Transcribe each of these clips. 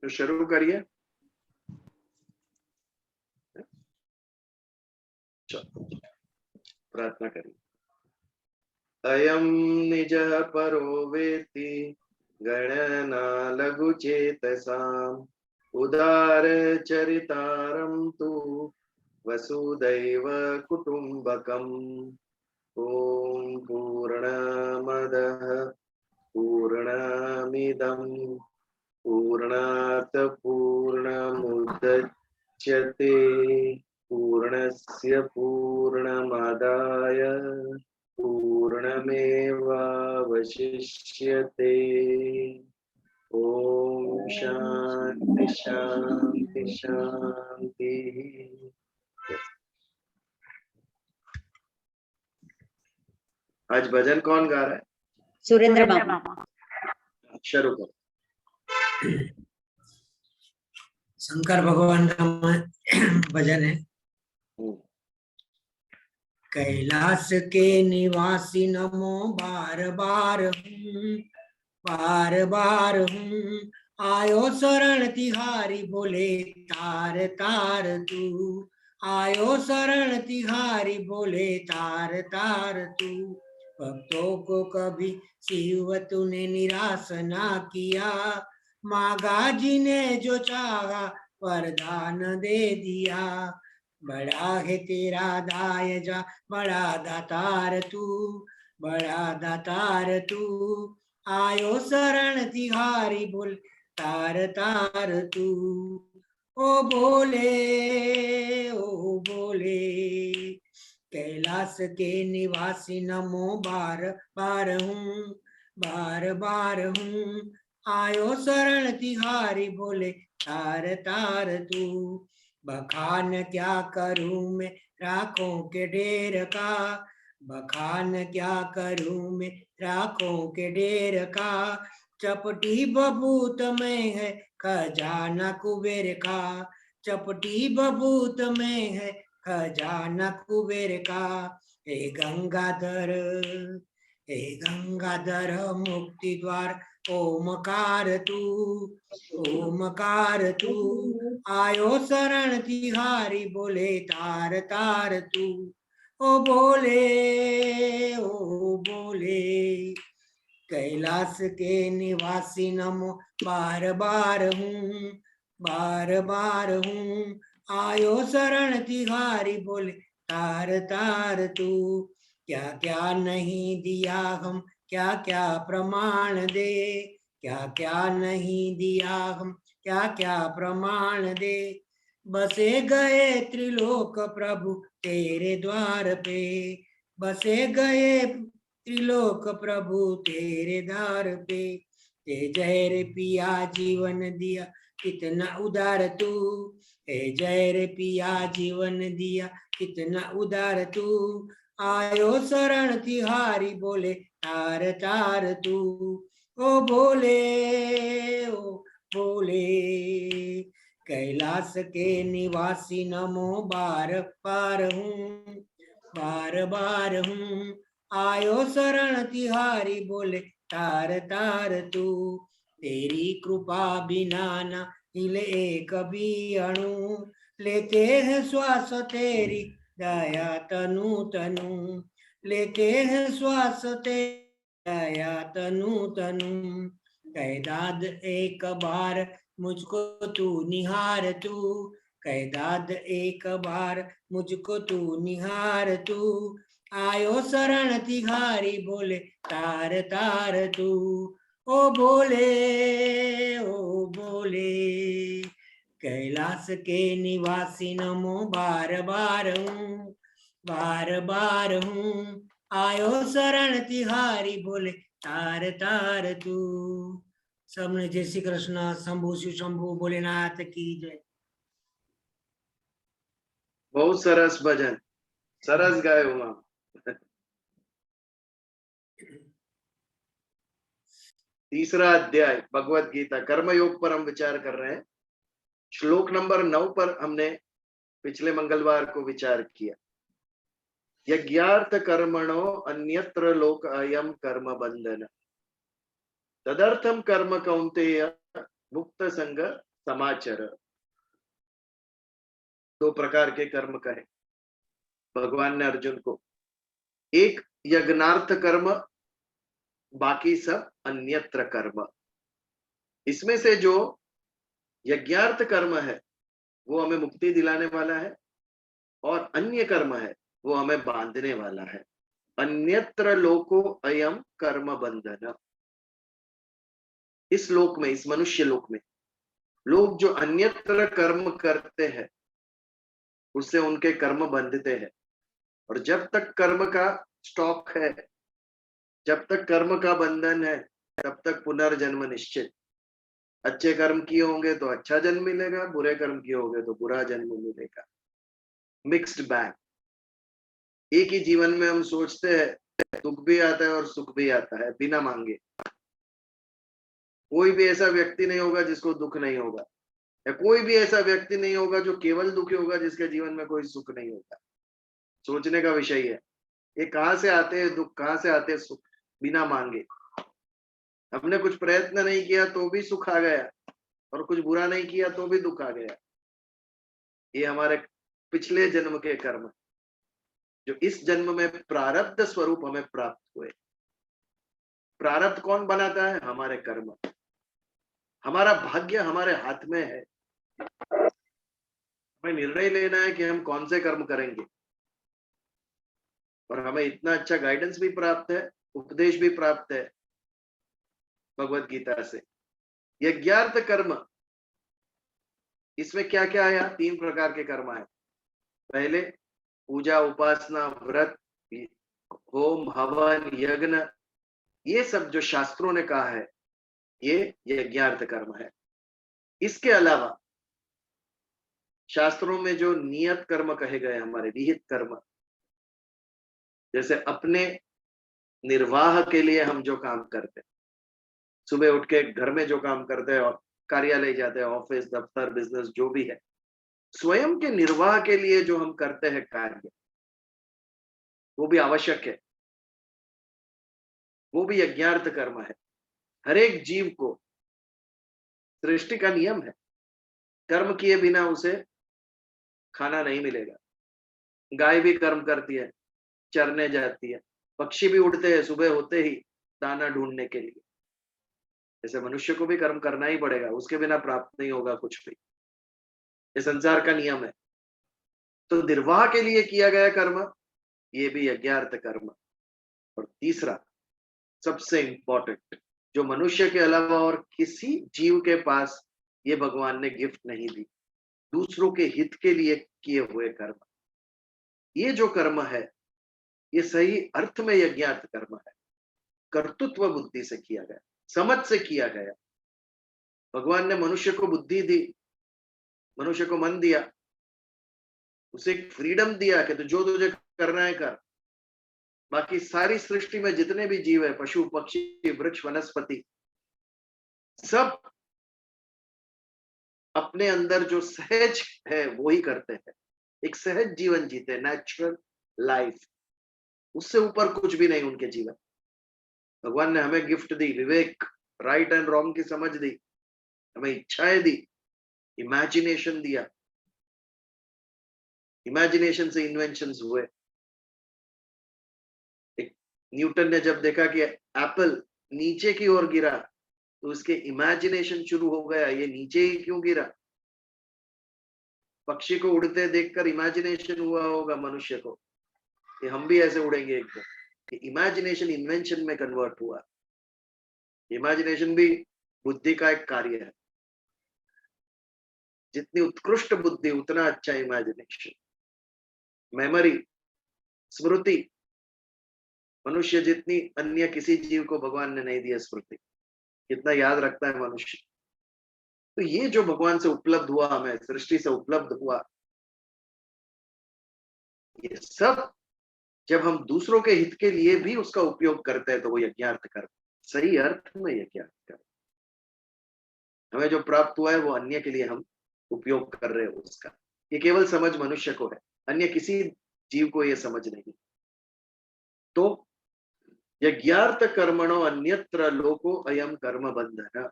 तो शुरू करिए। प्रार्थना करिए। अयं निज परो वेत्ति गणना लघु चेतसाम् उदार चरितारं तु वसुदैव कुटुम्बकम्। ओम पूर्णमदः पूर्णमिदं पूर्णात् पूर्णमुदच्यते पूर्णस्य पूर्णमादाय पूर्णमेवावशिष्यते। ओम शांति शांति शांति। आज भजन कौन गा रहा है? सुरेंद्र मामा। शुरू करो। शंकर भगवान का भजन है। कैलाश के निवासी नमो बार बार हूँ आयो शरण तिहारी बोले तार तार तू आयो शरण तिहारी बोले तार तार तू भक्तों को कभी शिव तूने निराश ना किया मागा जी ने जो चाहा वरदान दे दिया बड़ा है तेरा दाय जा बड़ा दातार तू बड़ा दातार तू आयो शरण तिहारी बोल तार तार तू ओ बोले कैलाश के निवासी नमो बार बार हूँ आयो शरण तिहारी बोले तार तार तू बखान क्या करूं मैं राखों के ढेर का बखान क्या करूं मैं राखों के ढेर का चपटी बबूत में है खजाना कुबेर का चपटी बबूत में है खजाना कुबेर का हे गंगाधर मुक्ति द्वार ओमकार तू आयो शरण तिहारी बोले तार तार तू ओ बोले कैलाश के निवासी नमो बार बार हूँ आयो शरण तिहारी बोले तार तार तू क्या क्या नहीं दिया हम क्या क्या प्रमाण दे क्या क्या नहीं दिया हम क्या क्या प्रमाण दे बसे गए त्रिलोक प्रभु तेरे द्वार पे बसे गए त्रिलोक प्रभु तेरे द्वार पे ते जय रे पिया जीवन दिया कितना उदार तू हे जय रे पिया जीवन दिया कितना उदार तू आयो शरण तिहारी बोले तार तार तू ओ बोले कैलाश के निवासी नमो बार बार हूँ आयो शरण तिहारी बोले तार तार तू तेरी कृपा बिना न हिले एक भी अणु लेते हैं श्वास तेरी दया तनु लेते हैं श्वास तेरी दया तनु कैदाद एक बार मुझको तू निहार तू कैदाद एक बार मुझको तू निहार तू आयो शरण तिहारी बोले तार तार तू ओ बोले कैलाश के निवासी नमो बार बार हूँ आयो शरण तिहारी बोले तार तार तू। सबने जय श्री कृष्ण। शंभु शिव शंभु भोलेनाथ की जय। बहुत सरस भजन, सरस गाए हुआ। तीसरा अध्याय भगवत गीता कर्मयोग पर हम विचार कर रहे हैं। श्लोक नंबर 9 पर हमने पिछले मंगलवार को विचार किया। यज्ञार्थ कर्मणो अन्यत्र लोक अयम कर्म बंधन तदर्थम कर्म कौन्तेय मुक्त संग समाचर, दो प्रकार के कर्म कहे भगवान ने अर्जुन को। एक यज्ञार्थ कर्म, बाकी सब अन्यत्र कर्म। इसमें से जो यज्ञार्थ कर्म है वो हमें मुक्ति दिलाने वाला है, और अन्य कर्म है वो हमें बांधने वाला है। अन्यत्र लोको अयम कर्म बंधन। इस लोक में, इस मनुष्य लोक में लोग जो अन्यत्र कर्म करते हैं उससे उनके कर्म बंधते हैं। और जब तक कर्म का स्टॉक है, जब तक कर्म का बंधन है, तब तक पुनर्जन्म निश्चित। अच्छे कर्म किए होंगे तो अच्छा जन्म मिलेगा, बुरे कर्म किए होंगे तो बुरा जन्म मिलेगा। Mixed bag. एक ही जीवन में हम सोचते हैं दुख भी आता है और सुख भी आता है बिना मांगे। कोई भी ऐसा व्यक्ति नहीं होगा जिसको दुख नहीं होगा, या कोई भी ऐसा व्यक्ति नहीं होगा जो केवल दुखी होगा जिसके जीवन में कोई सुख नहीं होगा। सोचने का विषय है ये कहां से आते हैं दुख, कहां से आते हैं सुख बिना मांगे। हमने कुछ प्रयत्न नहीं किया तो भी सुख आ गया, और कुछ बुरा नहीं किया तो भी दुख आ गया। ये हमारे पिछले जन्म के कर्म जो इस जन्म में प्रारब्ध स्वरूप हमें प्राप्त हुए। प्रारब्ध कौन बनाता है? हमारे कर्म। हमारा भाग्य हमारे हाथ में है। हमें निर्णय लेना है कि हम कौन से कर्म करेंगे। और हमें इतना अच्छा गाइडेंस भी प्राप्त है, उपदेश भी प्राप्त है भगवत गीता से। यज्ञार्थ कर्म, इसमें क्या क्या आया? 3 प्रकार के कर्म आए। पहले पूजा, उपासना, व्रत, होम, हवन, यज्ञ, ये सब जो शास्त्रों ने कहा है ये यज्ञार्थ कर्म है। इसके अलावा शास्त्रों में जो नियत कर्म कहे गए, हमारे विहित कर्म, जैसे अपने निर्वाह के लिए हम जो काम करते हैं, सुबह उठ के घर में जो काम करते हैं और कार्यालय जाते हैं, ऑफिस, दफ्तर, बिजनेस जो भी है, स्वयं के निर्वाह के लिए जो हम करते हैं कार्य, वो भी आवश्यक है, वो भी यज्ञार्थ कर्म है। हर एक जीव को सृष्टि का नियम है, कर्म किए बिना उसे खाना नहीं मिलेगा। गाय भी कर्म करती है, चरने जाती है, पक्षी भी उड़ते हैं सुबह होते ही दाना ढूंढने के लिए। जैसे मनुष्य को भी कर्म करना ही पड़ेगा, उसके बिना प्राप्त नहीं होगा कुछ भी। ये संसार का नियम है। तो निर्वाह के लिए किया गया कर्म, ये भी यज्ञार्थ कर्म। और तीसरा सबसे इंपॉर्टेंट, जो मनुष्य के अलावा और किसी जीव के पास ये भगवान ने गिफ्ट नहीं दी, दूसरों के हित के लिए किए हुए कर्म। ये जो कर्म है ये सही अर्थ में यज्ञार्थ कर्म है। कर्तृत्व बुद्धि से किया गया, समझ से किया गया। भगवान ने मनुष्य को बुद्धि दी, मनुष्य को मन दिया, उसे एक फ्रीडम दिया कि जो तुझे करना है कर। बाकी सारी सृष्टि में जितने भी जीव है, पशु, पक्षी, वृक्ष, वनस्पति, सब अपने अंदर जो सहज है वो ही करते हैं। एक सहज जीवन जीते, नेचुरल लाइफ। उससे ऊपर कुछ भी नहीं उनके जीवन। भगवान ने हमें gift the, Vivek, right and wrong की समझ दी, हमें इच्छाएं दी, इमेजिनेशन दिया। इमेजिनेशन से इन्वेंशंस हुए। एक न्यूटन ने जब देखा कि एप्पल नीचे की ओर गिरा तो उसके इमेजिनेशन शुरू हो गया, ये नीचे ही क्यों गिरा। पक्षी को उड़ते देखकर इमेजिनेशन हुआ होगा मनुष्य को कि हम भी ऐसे उड़ेंगे एक दिन। इमेजिनेशन इन्वेंशन में कन्वर्ट हुआ। इमेजिनेशन भी बुद्धि का एक कार्य है। जितनी उत्कृष्ट बुद्धि उतना अच्छा इमेजिनेशन। मेमोरी, स्मृति, मनुष्य जितनी अन्य किसी जीव को भगवान ने नहीं दिया स्मृति, कितना याद रखता है मनुष्य। तो ये जो भगवान से उपलब्ध हुआ, हमें सृष्टि से उपलब्ध हुआ, ये सब जब हम दूसरों के हित के लिए भी उसका उपयोग करते हैं तो वो यज्ञार्थ कर्म, सही अर्थ में यज्ञार्थ कर्म। हमें जो प्राप्त हुआ है वो अन्य के लिए हम उपयोग कर रहे हैं उसका। ये केवल समझ मनुष्य को है, अन्य किसी जीव को ये समझ नहीं। तो यज्ञार्थ कर्मणो अन्यत्र लोको अयम कर्म बंधन।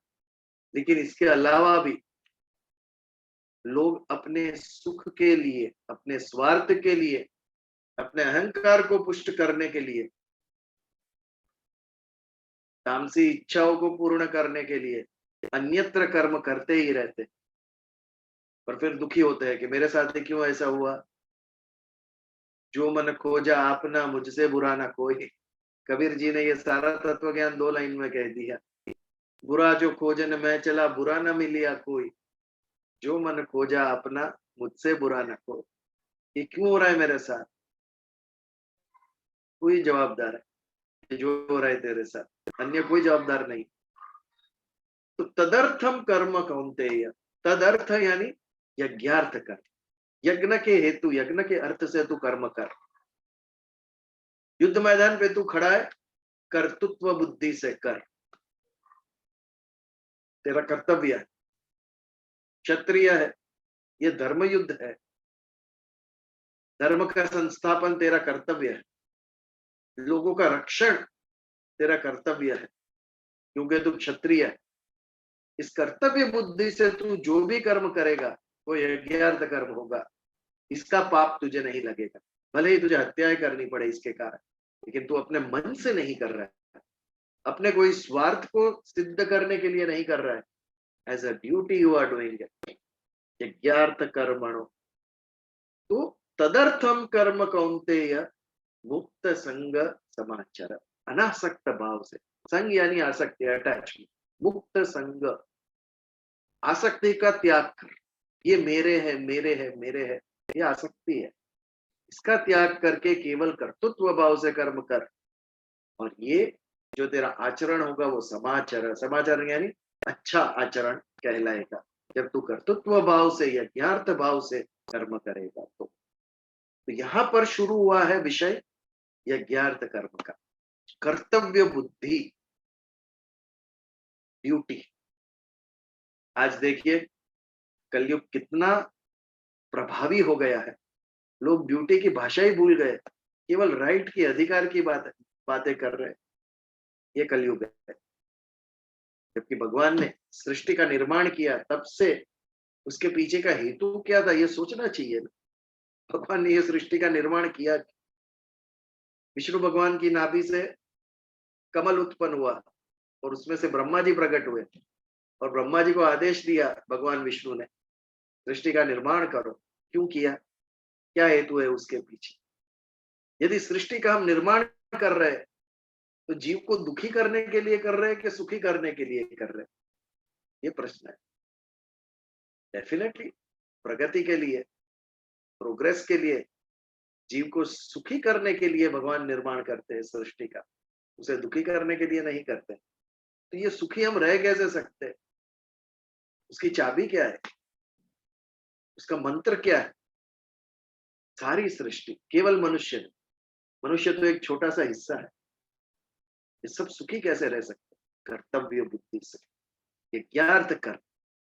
लेकिन इसके अलावा भी लोग अपने सुख के लिए, अपने स्वार्थ के लिए, अपने अहंकार को पुष्ट करने के लिए, तामसी इच्छाओं को पूर्ण करने के लिए अन्यत्र कर्म करते ही रहते, और फिर दुखी होते हैं कि मेरे साथ ही क्यों ऐसा हुआ। जो मन खोजा आपना, मुझसे बुरा ना कोई। कबीर जी ने ये सारा तत्व ज्ञान 2 लाइन में कह दिया। बुरा जो खोजन मैं चला, बुरा न मिलिया कोई। जो मन खोजा अपना, मुझसे बुरा न कोई। ये क्यों हो रहा है मेरे साथ? कोई जवाबदार है जो हो रहा है तेरे साथ, अन्य कोई जवाबदार नहीं। तो तदर्थम कर्म कौन्तेय, तदर्थ यानी यज्ञार्थ कर, यज्ञ के हेतु, यज्ञ के अर्थ से तू कर्म कर। युद्ध मैदान पे तू खड़ा है, कर्तृत्व बुद्धि से कर, तेरा कर्तव्य है। क्षत्रिय है, ये धर्म युद्ध है, धर्म का संस्थापन तेरा कर्तव्य है, लोगों का रक्षण तेरा कर्तव्य है, क्योंकि तू क्षत्रिय है। इस कर्तव्य बुद्धि से तू जो भी कर्म करेगा वो यज्ञार्थ कर्म होगा, इसका पाप तुझे नहीं लगेगा। भले ही तुझे हत्याएं करनी पड़े इसके कारण, लेकिन तू अपने मन से नहीं कर रहा है, अपने कोई स्वार्थ को सिद्ध करने के लिए नहीं कर रहा है। As a duty you are doing it, यज्ञार्थ कर्मणो। तो तदर्थम कर्म कौन्तेय मुक्त संग समाचार, अनासक्त भाव से। संग यानी आसक्ति, अटैचमेंट। मुक्त संग, आसक्ति का त्याग कर। ये मेरे है, मेरे है, मेरे है, ये आसक्ति है, इसका त्याग करके केवल कर्तृत्व भाव से कर्म कर। और ये जो तेरा आचरण होगा वो समाचरण, समाचरण यानी अच्छा आचरण कहलाएगा, जब तू कर्तृत्व भाव से, यज्ञार्थ भाव से कर्म करेगा। तो यहां पर शुरू हुआ है विषय यज्ञार्थ कर्म का। कर्तव्य बुद्धि, ड्यूटी। आज देखिए कलयुग कितना प्रभावी हो गया है, लोग ड्यूटी की भाषा ही भूल गए, केवल राइट की, अधिकार की बातें कर रहे हैं। ये कलयुग है। जबकि भगवान ने सृष्टि का निर्माण किया, तब से उसके पीछे का हेतु क्या था ये सोचना चाहिए ना। भगवान ने ये सृष्टि का निर्माण किया, विष्णु भगवान की नाभि से कमल उत्पन्न हुआ और उसमें से ब्रह्मा जी प्रकट हुए, और ब्रह्मा जी को आदेश दिया भगवान विष्णु ने, सृष्टि का निर्माण करो। क्यों किया, क्या हेतु है उसके पीछे? यदि सृष्टि का हम निर्माण कर रहे हैं तो जीव को दुखी करने के लिए कर रहे हैं कि सुखी करने के लिए कर रहे हैं, ये प्रश्न है। डेफिनेटली प्रगति के लिए, प्रोग्रेस के लिए, जीव को सुखी करने के लिए भगवान निर्माण करते हैं सृष्टि का, उसे दुखी करने के लिए नहीं करते। तो ये सुखी हम रह कैसे सकते हैं? उसकी चाबी क्या है, उसका मंत्र क्या है? सारी सृष्टि, केवल मनुष्य नहीं, मनुष्य तो एक छोटा सा हिस्सा है, ये सब सुखी कैसे रह सकते? कर्तव्य बुद्धि से, यज्ञार्थ कर्म।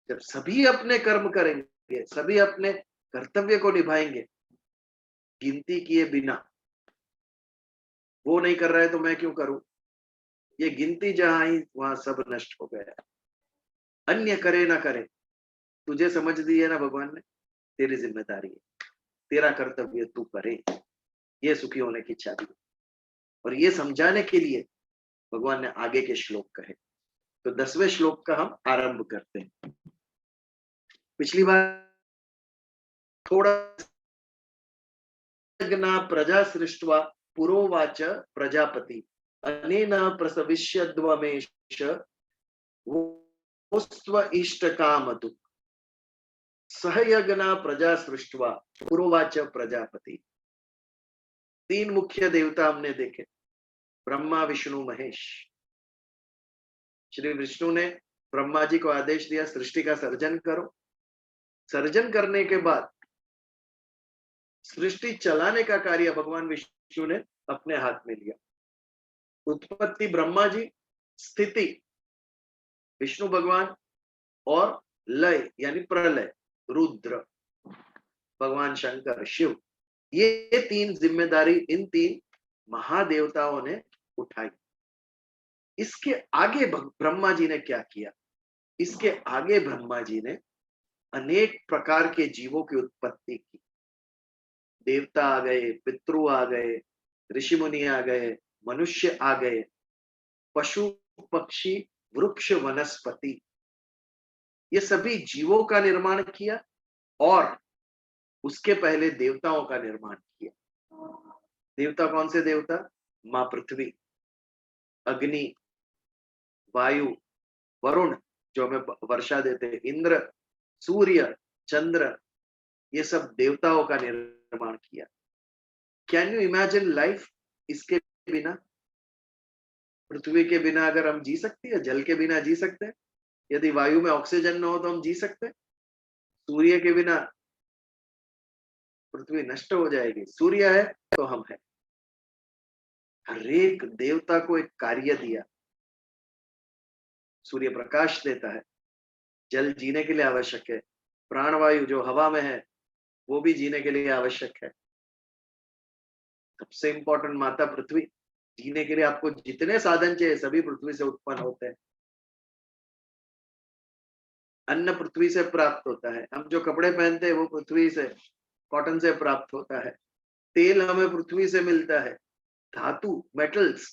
जब सभी अपने कर्म करेंगे, सभी अपने कर्तव्य को निभाएंगे गिनती किए बिना, वो नहीं कर रहा है तो मैं क्यों करूं, ये गिनती जहां आई वहां सब नष्ट हो गया। अन्य करे ना करे, तुझे समझ दी है ना भगवान ने, तेरी जिम्मेदारी है, तेरा कर्तव्य तू करे, ये सुखी होने की चाबी। और ये समझाने के लिए भगवान ने आगे के श्लोक कहे। तो 10वें श्लोक का हम आरंभ करते हैं। पिछली बार थोड़ा प्रजा सृष्ट्वा पुरोवाच प्रजापति अनेन प्रसविष्यद्वमेश वोस्त्व इष्ट कामतु सहयज्ञ प्रजा सृष्ट्वा पुरोवाच प्रजापति। 3 मुख्य देवता हमने देखे, ब्रह्मा विष्णु महेश। श्री विष्णु ने ब्रह्मा जी को आदेश दिया सृष्टि का सर्जन करो। सर्जन करने के बाद सृष्टि चलाने का कार्य भगवान विष्णु ने अपने हाथ में लिया। उत्पत्ति ब्रह्मा जी, स्थिति विष्णु भगवान, और लय यानी प्रलय रुद्र भगवान शंकर शिव। ये 3 जिम्मेदारी इन 3 महादेवताओं ने उठाई। इसके आगे ब्रह्मा जी ने क्या किया? इसके आगे ब्रह्मा जी ने अनेक प्रकार के जीवों की उत्पत्ति की। देवता आ गए, पितृ आ गए, ऋषि मुनि आ गए, मनुष्य आ गए, पशु पक्षी, वृक्ष वनस्पति, ये सभी जीवों का निर्माण किया और उसके पहले देवताओं का निर्माण किया। देवता कौन से देवता? मां पृथ्वी, अग्नि, वायु, वरुण जो हमें वर्षा देते हैं, इंद्र, सूर्य, चंद्र, ये सब देवताओं का निर्माण किया। कैन यू इमेजिन लाइफ इसके बिना? पृथ्वी के बिना अगर हम जी सकते हैं, जल के बिना जी सकते हैं, यदि वायु में ऑक्सीजन न हो तो हम जी सकते हैं? सूर्य के बिना पृथ्वी नष्ट हो जाएगी, सूर्य है तो हम हैं। हर एक देवता को एक कार्य दिया। सूर्य प्रकाश देता है, जल जीने के लिए आवश्यक है, प्राणवायु जो हवा में है वो भी जीने के लिए आवश्यक है। सबसे इंपॉर्टेंट माता पृथ्वी, जीने के लिए आपको जितने साधन चाहिए सभी पृथ्वी से उत्पन्न होते हैं। अन्न पृथ्वी से प्राप्त होता है, हम जो कपड़े पहनते हैं वो पृथ्वी से, कॉटन से प्राप्त होता है। तेल हमें पृथ्वी से मिलता है, धातु मेटल्स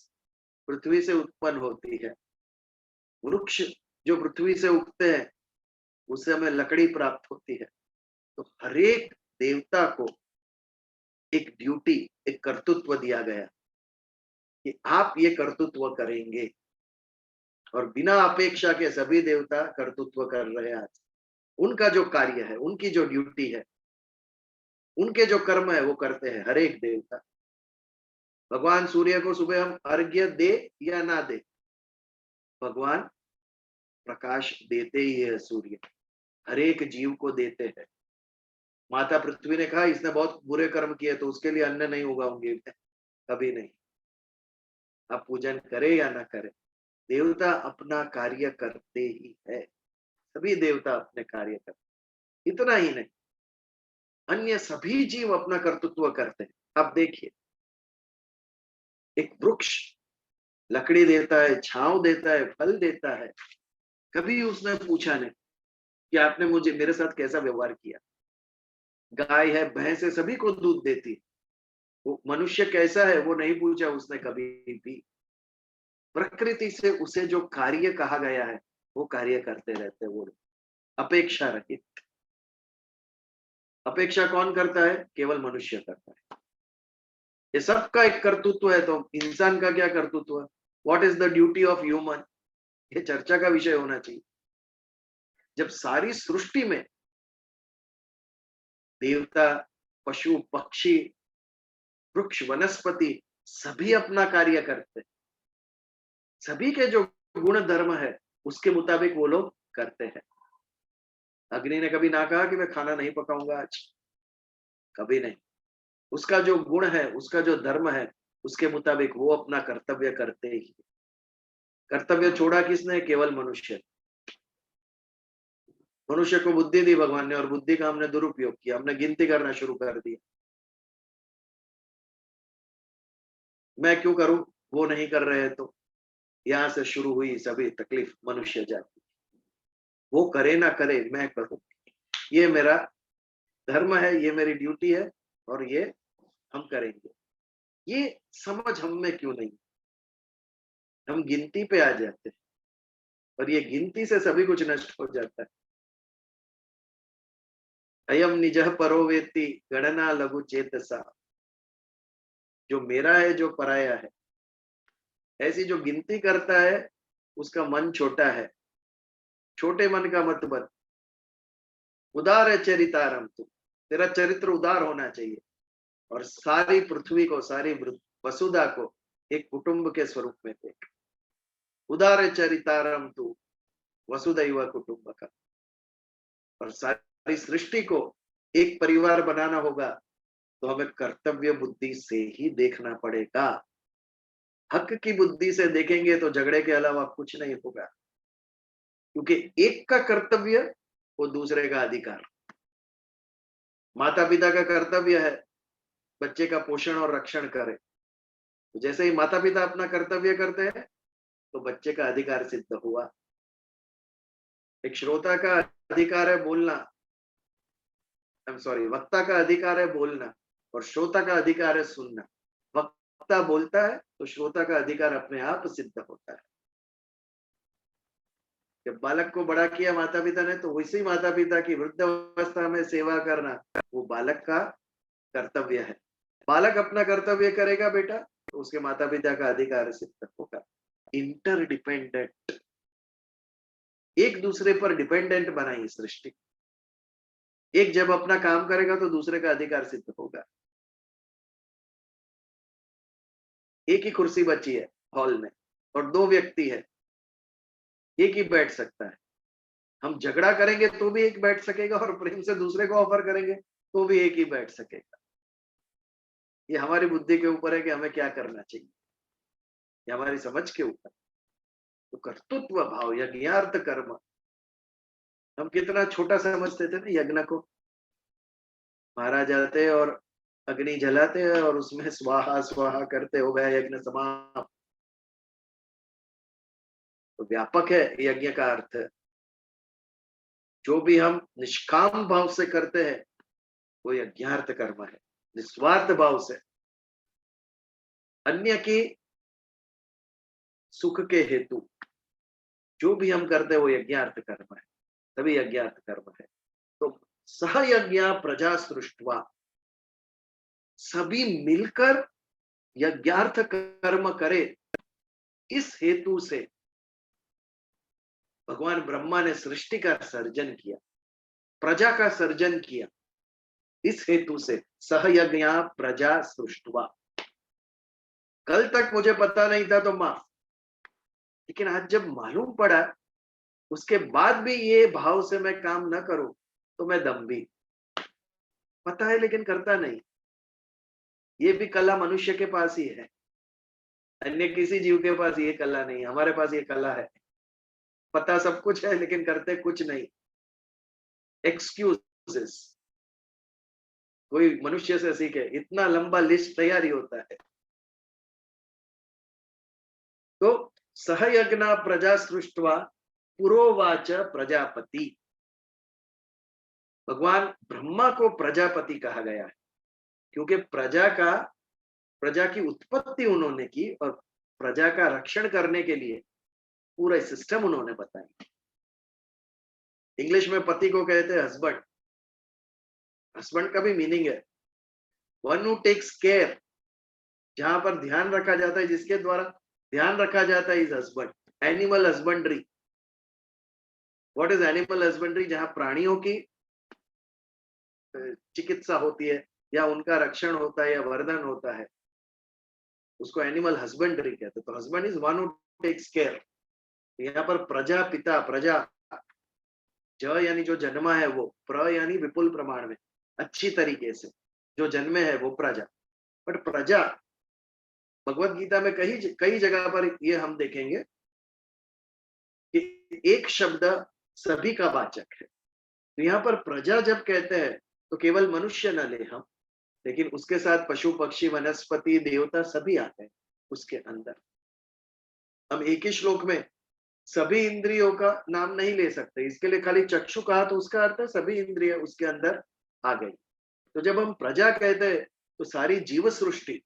पृथ्वी से उत्पन्न होती है। वृक्ष जो पृथ्वी से उगते हैं उससे हमें लकड़ी प्राप्त होती है। तो हर एक देवता को एक ड्यूटी, एक कर्तृत्व दिया गया कि आप ये कर्तृत्व करेंगे, और बिना अपेक्षा के सभी देवता कर्तृत्व कर रहे हैं। आज उनका जो कार्य है, उनकी जो ड्यूटी है, उनके जो कर्म है वो करते हैं हर एक देवता। भगवान सूर्य को सुबह हम अर्घ्य दे या ना दे, भगवान प्रकाश देते ही है। सूर्य हर एक जीव को देते हैं। माता पृथ्वी ने कहा इसने बहुत बुरे कर्म किए तो उसके लिए अन्न नहीं उगाऊंगी मैं, कभी नहीं। आप पूजन करें या ना करें, देवता अपना कार्य करते ही है। सभी देवता अपने कार्य करते, इतना ही नहीं, अन्य सभी जीव अपना कर्तृत्व करते हैं। आप देखिए, एक वृक्ष लकड़ी देता है, छांव देता है, फल देता है, कभी उसने पूछा नहीं कि आपने मुझे मेरे साथ कैसा व्यवहार किया। गाय है, भैंस है, सभी को दूध देती है, वो मनुष्य कैसा है वो नहीं पूछा उसने कभी भी। प्रकृति से उसे जो कार्य कहा गया है वो कार्य करते रहते वो, अपेक्षा रहित। अपेक्षा कौन करता है? केवल मनुष्य करता है। ये सबका एक कर्तृत्व है, तो इंसान का क्या कर्तृत्व है? What is the duty of human? ये चर्चा का विषय होना चाहिए। जब सारी सृष्टि में देवता, पशु पक्षी, वृक्ष वनस्पति सभी अपना कार्य करते, सभी के जो गुण धर्म है उसके मुताबिक वो लोग करते हैं। अग्नि ने कभी ना कहा कि मैं खाना नहीं पकाऊंगा आज, कभी नहीं। उसका जो गुण है, उसका जो धर्म है, उसके मुताबिक वो अपना कर्तव्य करते ही। कर्तव्य छोड़ा किसने? केवल मनुष्य। मनुष्य को बुद्धि दी भगवान ने, और बुद्धि का हमने दुरुपयोग किया, हमने गिनती करना शुरू कर दिया। मैं क्यों करूं, वो नहीं कर रहे तो। यहां से शुरू हुई सभी तकलीफ मनुष्य जाति। वो करे ना करे, मैं करूं, ये मेरा धर्म है, ये मेरी ड्यूटी है, और ये हम करेंगे। ये समझ हम में क्यों नहीं? हम गिनती पे आ जाते हैं, और ये गिनती से सभी कुछ नष्ट हो जाता है। अयम निजः परो वेत्ति गणना लघु चेतसा। जो मेरा है, जो पराया है, ऐसी जो गिनती करता है उसका मन छोटा है। छोटे मन का मत बन। उदार है चरितारम, तू, तेरा चरित्र उदार होना चाहिए, और सारी पृथ्वी को, सारी वसुधा को एक कुटुंब के स्वरूप में देख। उदार चरितारम तू वसुधैव कुटुंबकम। और सारी सृष्टि को एक परिवार बनाना होगा तो हमें कर्तव्य बुद्धि से ही देखना पड़ेगा। हक की बुद्धि से देखेंगे तो झगड़े के अलावा कुछ नहीं होगा, क्योंकि एक का कर्तव्य वो दूसरे का अधिकार। माता पिता का कर्तव्य है बच्चे का पोषण और रक्षण करे, तो जैसे ही माता पिता अपना कर्तव्य करते हैं तो बच्चे का अधिकार सिद्ध हुआ। एक श्रोता का अधिकार है बोलना, सॉरी, वक्ता का अधिकार है बोलना और श्रोता का अधिकार है सुनना। वक्ता बोलता है तो श्रोता का अधिकार अपने आप सिद्ध होता है। जब बालक को बड़ा किया माता पिता ने, तो वैसे ही माता पिता की वृद्धावस्था में सेवा करना वो बालक का कर्तव्य है। बालक अपना कर्तव्य करेगा बेटा, तो उसके माता पिता का अधिकार सिद्ध होगा। इंटरडिपेंडेंट, एक दूसरे पर डिपेंडेंट बनाई सृष्टि। एक जब अपना काम करेगा तो दूसरे का अधिकार सिद्ध होगा। एक ही कुर्सी बची है हॉल में और 2 व्यक्ति है, एक ही बैठ सकता है। हम झगड़ा करेंगे तो भी एक बैठ सकेगा और प्रेम से दूसरे को ऑफर करेंगे तो भी एक ही बैठ सकेगा। ये हमारी बुद्धि के ऊपर है कि हमें क्या करना चाहिए, ये हमारी समझ के ऊपर। तो कर्तृत्व भाव, यज्ञार्थ कर्म, हम कितना छोटा समझते थे ना यज्ञ को। महाराज आते और अग्नि जलाते हैं और उसमें स्वाहा स्वाहा करते, हो गया यज्ञ समाप्त। तो व्यापक है यज्ञ का अर्थ। जो भी हम निष्काम भाव से करते हैं वो यज्ञार्थ कर्म है। निस्वार्थ भाव से अन्य की सुख के हेतु जो भी हम करते हैं वो यज्ञार्थ कर्म है, तभी यज्ञार्थ कर्म है। तो सह यज्ञ प्रजा सृष्टवा, सभी मिलकर यज्ञार्थ कर्म करे, इस हेतु से भगवान ब्रह्मा ने सृष्टि का सर्जन किया, प्रजा का सर्जन किया। इस हेतु से सह यज्ञ प्रजा सृष्टवा। कल तक मुझे पता नहीं था तो माफ, लेकिन आज जब मालूम पड़ा, उसके बाद भी ये भाव से मैं काम न करूं तो मैं दम्भी। पता है लेकिन करता नहीं। ये भी कला मनुष्य के पास ही है, अन्य किसी जीव के पास ये कला नहीं। हमारे पास ये कला है, पता सब कुछ है लेकिन करते कुछ नहीं। एक्सक्यूजेस। कोई मनुष्य से सीखे, इतना लंबा लिस्ट तैयारी होता है। तो सहयज्ञ प्रजा सृष्टवा पुरोवाच प्रजापति। भगवान ब्रह्मा को प्रजापति कहा गया है क्योंकि प्रजा की उत्पत्ति उन्होंने की और प्रजा का रक्षण करने के लिए पूरा सिस्टम उन्होंने बताया। इंग्लिश में पति को कहते हैं हस्बैंड। हस्बैंड का भी मीनिंग है वन हु टेक्स केयर, जहां पर ध्यान रखा जाता है, जिसके द्वारा ध्यान रखा जाता है, is husband. Animal husbandry, what is animal husbandry? जहां प्राणियों की चिकित्सा होती है या उनका रक्षण होता है या वर्धन होता है, उसको एनिमल हस्बेंड्री कहते हैं। तो husband is one who takes care. यहाँ पर प्रजा पिता, प्रजा ज यानी जो जन्मा है वो, प्र यानी विपुल प्रमाण में, अच्छी तरीके से जो जन्मे है वो प्रजा। बट प्रजा भगवत गीता में कई जगह पर ये हम देखेंगे कि एक शब्द सभी का वाचक है। तो यहाँ पर प्रजा जब कहते हैं तो केवल मनुष्य न ले हम, लेकिन उसके साथ पशु पक्षी वनस्पति देवता सभी आते हैं उसके अंदर। हम एक ही श्लोक में सभी इंद्रियों का नाम नहीं ले सकते, इसके लिए खाली चक्षु कहा तो उसका अर्थ है सभी इंद्रिय उसके अंदर आ गई। तो जब हम प्रजा कहते हैं तो सारी जीव सृष्टि,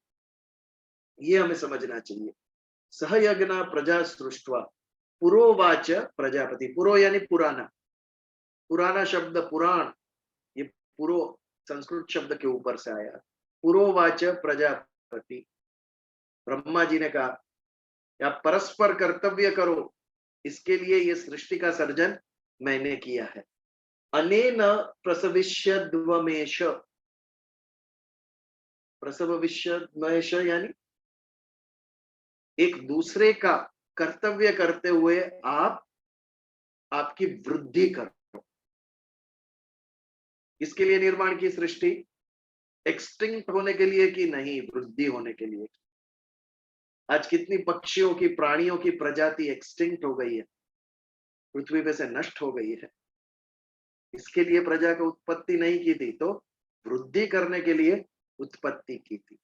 ये हमें समझना चाहिए। सहयज्ञ प्रजा सृष्टवा पुरोवाच प्रजापति। पुरो यानी पुराना, पुराना शब्द पुराण, ये पुरो संस्कृत शब्द के ऊपर से आया। पुरोवाच प्रजापति, ब्रह्मा जी ने कहा या परस्पर कर्तव्य करो, इसके लिए ये सृष्टि का सर्जन मैंने किया है। अनेन प्रसविष्यद्वमेश, प्रसविष्यद्वमेश यानी एक दूसरे का कर्तव्य करते हुए आप आपकी वृद्धि करो। इसके लिए निर्माण की सृष्टि, एक्सटिंक्ट होने के लिए कि नहीं, वृद्धि होने के लिए। आज कितनी पक्षियों की, प्राणियों की प्रजाति एक्सटिंक्ट हो गई है, पृथ्वी पे से नष्ट हो गई है। इसके लिए प्रजा की उत्पत्ति नहीं की थी, तो वृद्धि करने के लिए उत्पत्ति की थी।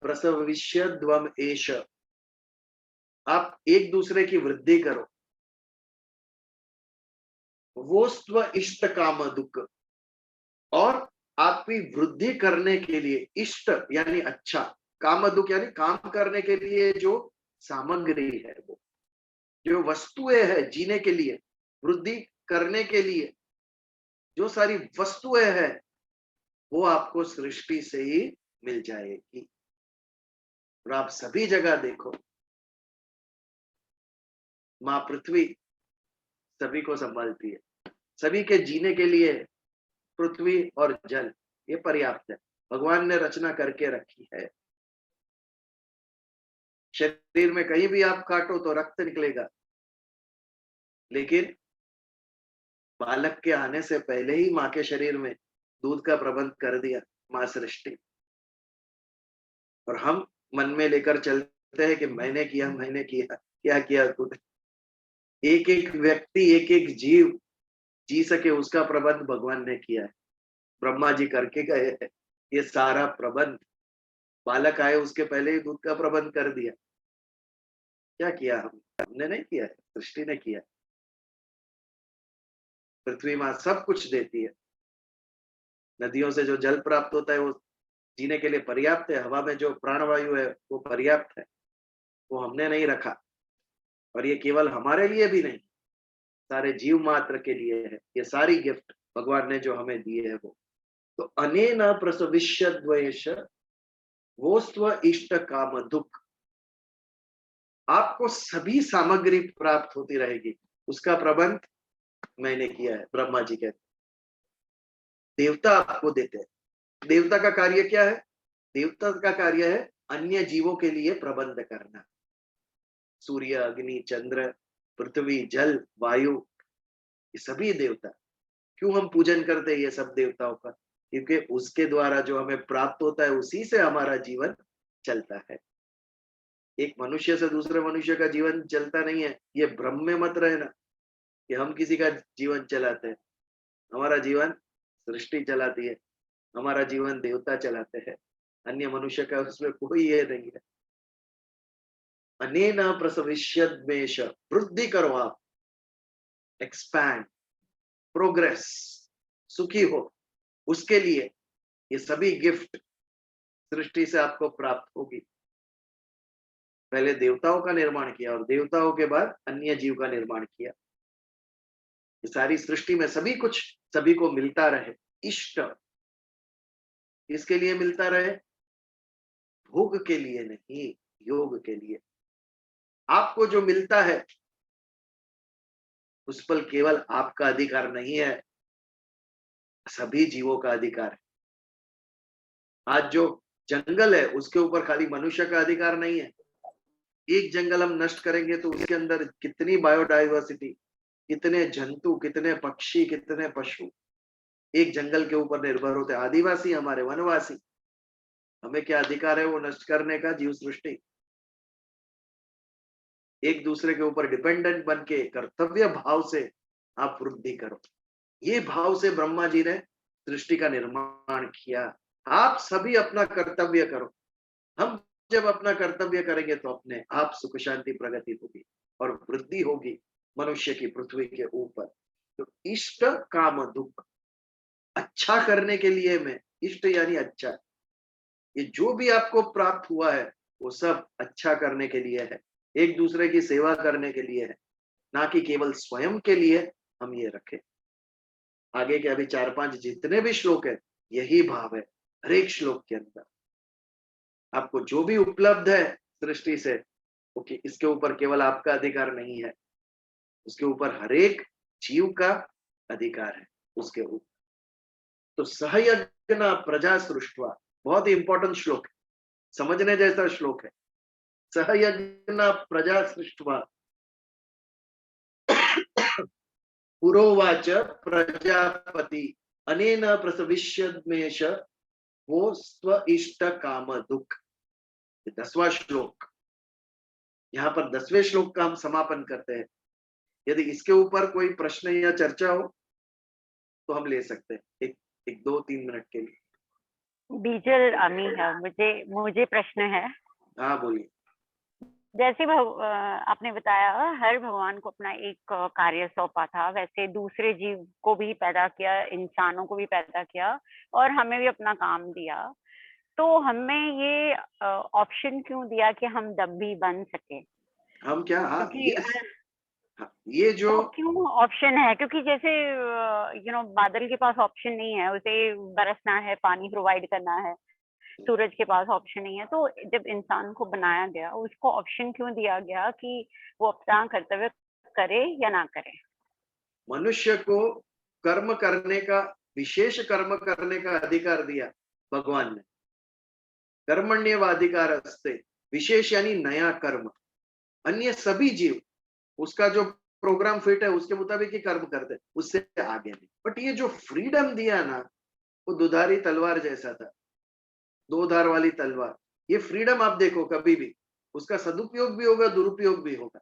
प्रसविष्यद्वम एष, आप एक दूसरे की वृद्धि करो। वो स्व इष्ट काम दुख, और आपकी वृद्धि करने के लिए, इष्ट यानी अच्छा, कामधुक यानी काम करने के लिए जो सामग्री है, वो जो वस्तुएं है जीने के लिए, वृद्धि करने के लिए जो सारी वस्तुएं हैं, वो आपको सृष्टि से ही मिल जाएगी। और आप सभी जगह देखो, माँ पृथ्वी सभी को संभालती है। सभी के जीने के लिए पृथ्वी और जल ये पर्याप्त है, भगवान ने रचना करके रखी है। शरीर में कहीं भी आप काटो तो रक्त निकलेगा, लेकिन बालक के आने से पहले ही माँ के शरीर में दूध का प्रबंध कर दिया माँ सृष्टि। और हम मन में लेकर चलते हैं कि मैंने किया, क्या किया तूने? एक एक व्यक्ति, एक एक जीव जी सके उसका प्रबंध भगवान ने किया है, ब्रह्मा जी करके गए हैं ये सारा प्रबंध। बालक आए उसके पहले ही दूध का प्रबंध कर दिया। क्या किया हमने नहीं किया है, सृष्टि ने किया। पृथ्वी माँ सब कुछ देती है, नदियों से जो जल प्राप्त होता है वो जीने के लिए पर्याप्त है, हवा में जो प्राणवायु है वो पर्याप्त है, वो हमने नहीं रखा। और ये केवल हमारे लिए भी नहीं, सारे जीव मात्र के लिए है, ये सारी गिफ्ट भगवान ने जो हमें दिए है वो। तो अनेन प्रसविष्य द्वेष वो स्व इष्ट काम दुख, आपको सभी सामग्री प्राप्त होती रहेगी, उसका प्रबंध मैंने किया है, ब्रह्मा जी कहते। देवता आपको देते हैं। देवता का कार्य क्या है? देवता का कार्य है अन्य जीवों के लिए प्रबंध करना। सूर्य, अग्नि, चंद्र, पृथ्वी, जल, वायु, ये सभी देवता। क्यों हम पूजन करते हैं ये सब देवताओं का? क्योंकि उसके द्वारा जो हमें प्राप्त होता है उसी से हमारा जीवन चलता है। एक मनुष्य से दूसरे मनुष्य का जीवन चलता नहीं है, ये भ्रम में मत रहना कि हम किसी का जीवन चलाते हैं। हमारा जीवन सृष्टि चलाती है, हमारा जीवन देवता चलाते हैं, अन्य मनुष्य का उसमें कोई ये नहीं है। अनेन प्रसविष्यद्वेष, वृद्धि करो आप, एक्सपैंड, प्रोग्रेस, सुखी हो, उसके लिए ये सभी गिफ्ट सृष्टि से आपको प्राप्त होगी। पहले देवताओं का निर्माण किया और देवताओं के बाद अन्य जीव का निर्माण किया। ये सारी सृष्टि में सभी कुछ सभी को मिलता रहे। इष्ट इसके लिए मिलता रहे, भोग के लिए नहीं, योग के लिए। आपको जो मिलता है उस पर केवल आपका अधिकार नहीं है, सभी जीवों का अधिकार है। आज जो जंगल है उसके ऊपर खाली मनुष्य का अधिकार नहीं है। एक जंगल हम नष्ट करेंगे तो उसके अंदर कितनी बायोडाइवर्सिटी, कितने जंतु, कितने पक्षी, कितने पशु एक जंगल के ऊपर निर्भर होते हैं। आदिवासी, हमारे वनवासी, हमें क्या अधिकार है वो नष्ट करने का? जीव सृष्टि एक दूसरे के ऊपर डिपेंडेंट बन के कर्तव्य भाव से आप वृद्धि करो। ये भाव से ब्रह्मा जी ने सृष्टि का निर्माण किया। आप सभी अपना कर्तव्य करो। हम जब अपना कर्तव्य करेंगे तो अपने आप सुख शांति प्रगति होगी और वृद्धि होगी मनुष्य की पृथ्वी के ऊपर। तो इष्ट काम दुख, अच्छा करने के लिए मैं, इष्ट यानी अच्छा, ये जो भी आपको प्राप्त हुआ है वो सब अच्छा करने के लिए है, एक दूसरे की सेवा करने के लिए है, ना कि केवल स्वयं के लिए हम ये रखें। आगे के अभी 4-5 जितने भी श्लोक है यही भाव है। हर एक श्लोक के अंदर आपको जो भी उपलब्ध है सृष्टि से, ओके, इसके ऊपर केवल आपका अधिकार नहीं है, उसके ऊपर हर एक जीव का अधिकार है उसके ऊपर। तो सहयज्ञ प्रजा सृष्टवा, बहुत ही इंपॉर्टेंट श्लोक है, समझने जैसा श्लोक है। सहयज्ञ प्रजा सृष्टवा पुरोवाच प्रजापति अनेन प्रसविष्यद्मेष वो स्व इष्ट काम दुख। 10वां श्लोक, यहाँ पर 10वें श्लोक का हम समापन करते हैं। यदि इसके ऊपर कोई प्रश्न या चर्चा हो तो हम ले सकते हैं, एक 2-3 मिनट के लिए। बीजल अमी है, मुझे प्रश्न है। हाँ बोलिए। जैसे आपने बताया हर भगवान को अपना एक कार्य सौंपा था, वैसे दूसरे जीव को भी पैदा किया, इंसानों को भी पैदा किया और हमें भी अपना काम दिया। तो हमें ये ऑप्शन क्यों दिया कि हम दम भी बन सके? हम क्या, हाँ, क्योंकि हाँ, ये जो वो क्यों ऑप्शन है? क्योंकि जैसे बादल के पास ऑप्शन नहीं है, उसे बरसना है, पानी प्रोवाइड करना है, सूरज के पास ऑप्शन नहीं है। तो जब इंसान को बनाया गया, उसको ऑप्शन क्यों दिया गया कि वो अपना कर्तव्य करे या ना करे? मनुष्य को कर्म करने का, विशेष कर्म करने का अधिकार दिया भगवान ने। कर्मण्येवाधिकारस्ते, विशेष यानी नया कर्म। अन्य सभी जीव उसका जो प्रोग्राम फिट है उसके मुताबिक ही कर्म करते हैं, उससे आगे नहीं। बट ये जो फ्रीडम दिया ना, वो दुधारी तलवार जैसा था, दो धार वाली तलवार। ये फ्रीडम आप देखो, कभी भी उसका सदुपयोग भी होगा, दुरुपयोग भी होगा।